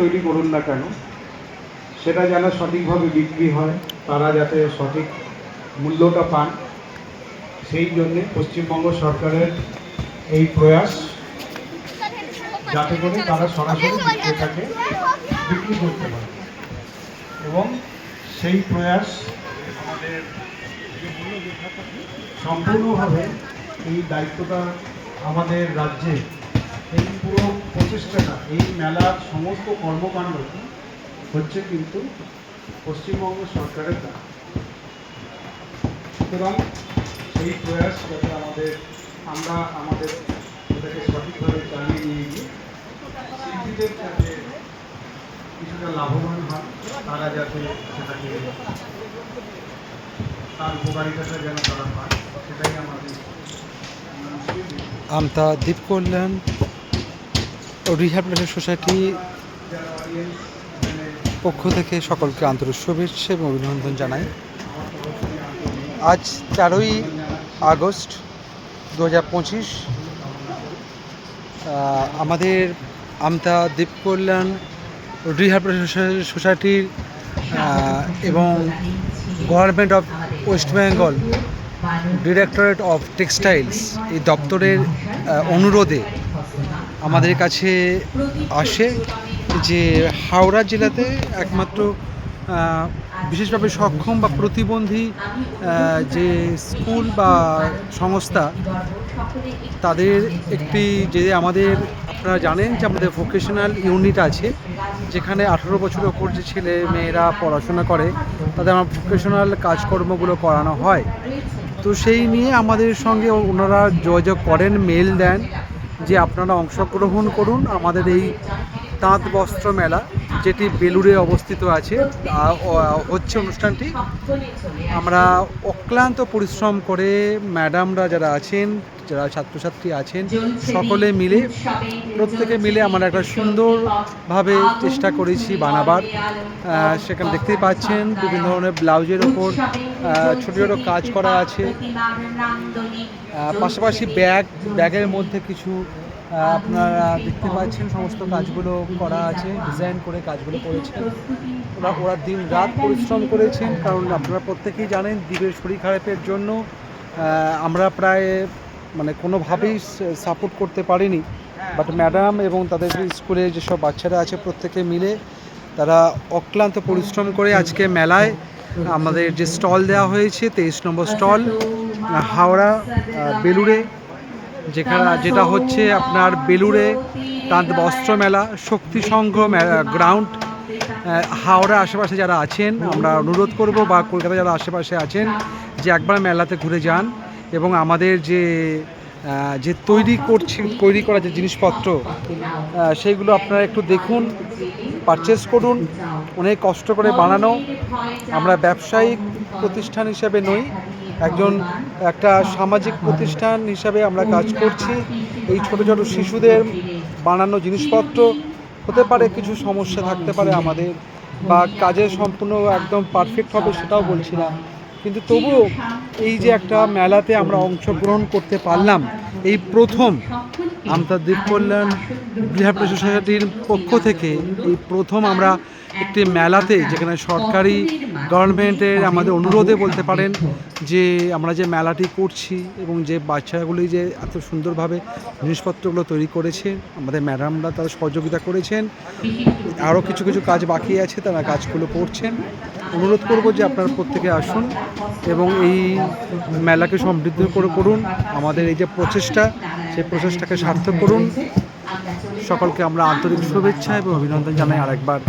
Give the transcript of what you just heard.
তৈরি করুন না কেন, সেটা যেন সঠিকভাবে বিক্রি হয়, তারা যাতে সঠিক মূল্যটা পান, সেই জন্যে পশ্চিমবঙ্গ সরকারের এই প্রয়াস, যাতে করে তারা সরাসরি বিক্রেতাকে বিক্রি করতে পারে। এবং সেই প্রয়াস আমাদের সম্পূর্ণভাবে এই দায়িত্বটা আমাদের রাজ্যে, এই পুরো প্রচেষ্টাটা, এই মেলার সমস্ত কর্মকাণ্ডটি হচ্ছে কিন্তু পশ্চিমবঙ্গ সরকারের দ্বারা। সুতরাং সেই প্রয়াস যাতে আমরা আমাদের ওটাকে সঠিকভাবে চালিয়ে নিয়ে গিয়ে শিল্পীদের যাতে কিছুটা লাভবান হয়, তারা যাতে সেটাকে তার উপকারিতাটা যেন তারা পায়, সেটাই আমাদের আমতা দ্বীপ কল্যাণ ও রিহ্যাবিলিটেশন সোসাইটি পক্ষ থেকে সকলকে আন্তরিক শুভেচ্ছা এবং অভিনন্দন জানাই। আজ 13ই আগস্ট 2025 আমাদের আমতা দ্বীপ কল্যাণ রিহ্যাবিলিটেশন সোসাইটির এবং government of West Bengal directorate of textiles এই দপ্তরের অনুরোধে আমাদের কাছে আসে যে হাওড়া জেলাতে একমাত্র বিশেষভাবে সক্ষম বা প্রতিবন্ধী যে স্কুল বা সংস্থা, তাদের একটি যে আমাদের আপনারা জানেন যে আমাদের ভোকেশনাল ইউনিট আছে, যেখানে 18 বছরের ওপর যে ছেলে মেয়েরা পড়াশোনা করে তাদের আমার ভোকেশনাল কাজকর্মগুলো করানো হয়। তো সেই নিয়ে আমাদের সঙ্গে ওনারা যোগাযোগ করেন, মেল দেন যে আপনারা অংশগ্রহণ করুন আমাদের এই তাঁত বস্ত্র মেলা, যেটি বেলুড়ে অবস্থিত আছে। হচ্ছে অনুষ্ঠানটি আমরা অক্লান্ত পরিশ্রম করে ম্যাডামরা যারা আছেন, যারা ছাত্রছাত্রী আছেন, সকলে মিলে প্রত্যেকে মিলে আমরা একটা সুন্দরভাবে চেষ্টা করেছি বানাবার। সেখানে দেখতেই পাচ্ছেন বিভিন্ন ধরনের ব্লাউজের ওপর ছোটো ছোটো কাজ করা আছে, পাশাপাশি ব্যাগের মধ্যে কিছু আপনারা দেখতে পাচ্ছেন সমস্ত কাজগুলো করা আছে, ডিজাইন করে কাজগুলো করেছেন। ওরা দিন রাত পরিশ্রম করেছেন, কারণ আপনারা প্রত্যেকেই জানেন দ্বীপের শরীর খারাপের জন্য আমরা প্রায় কোনোভাবেই সাপোর্ট করতে পারিনি। বাট ম্যাডাম এবং তাদের স্কুলে যেসব বাচ্চারা আছে প্রত্যেকে মিলে তারা অক্লান্ত পরিশ্রম করে আজকে মেলায় আমাদের যে স্টল দেওয়া হয়েছে 23 নম্বর স্টল হাওড়া বেলুড়ে, যেটা হচ্ছে আপনার বেলুড়ে তাঁত বস্ত্র মেলা শক্তি সংঘ গ্রাউন্ড। হাওড়া আশেপাশে যারা আছেন আমরা অনুরোধ করব, বা কলকাতা যারা আশেপাশে আছেন, যে একবার মেলাতে ঘুরে যান এবং আমাদের যে তৈরি করা যে জিনিসপত্র সেইগুলো আপনারা একটু দেখুন, পারচেস করুন। অনেক কষ্ট করে বানানো। আমরা ব্যবসায়িক প্রতিষ্ঠান হিসেবে নই, একটা সামাজিক প্রতিষ্ঠান হিসাবে আমরা কাজ করছি। এই ছোটো ছোটো শিশুদের বানানো জিনিসপত্র, হতে পারে কিছু সমস্যা থাকতে পারে আমাদের, বা কাজের সম্পূর্ণ একদম পারফেক্ট হবে সেটাও বলছি না, কিন্তু তবুও এই যে একটা মেলাতে আমরা অংশগ্রহণ করতে পারলাম, এই প্রথম আমতা দ্বীপ কল্যাণ রিহ্যাবিলিটেশন সোসাইটির পক্ষ থেকে এই প্রথম আমরা একটি মেলাতে, যেখানে সরকারি গভর্নমেন্টের আমাদের অনুরোধে বলতে পারেন যে আমরা যে মেলাটি করছি এবং যে বাচ্চাগুলি যে এত সুন্দরভাবে জিনিসপত্রগুলো তৈরি করেছে, আমাদের ম্যাডামরা তারা সহযোগিতা করেছেন। আরও কিছু কিছু কাজ বাকি আছে, তারা কাজগুলো করছেন। অনুরোধ করব যে আপনারা প্রত্যেকে আসুন এবং এই মেলাকে সমৃদ্ধ করুন। আমাদের এই যে প্রচেষ্টা, সেই প্রচেষ্টাকে সার্থক করুন। সকলকে আমরা আন্তরিক শুভেচ্ছা এবং অভিনন্দন জানাই আরেকবার।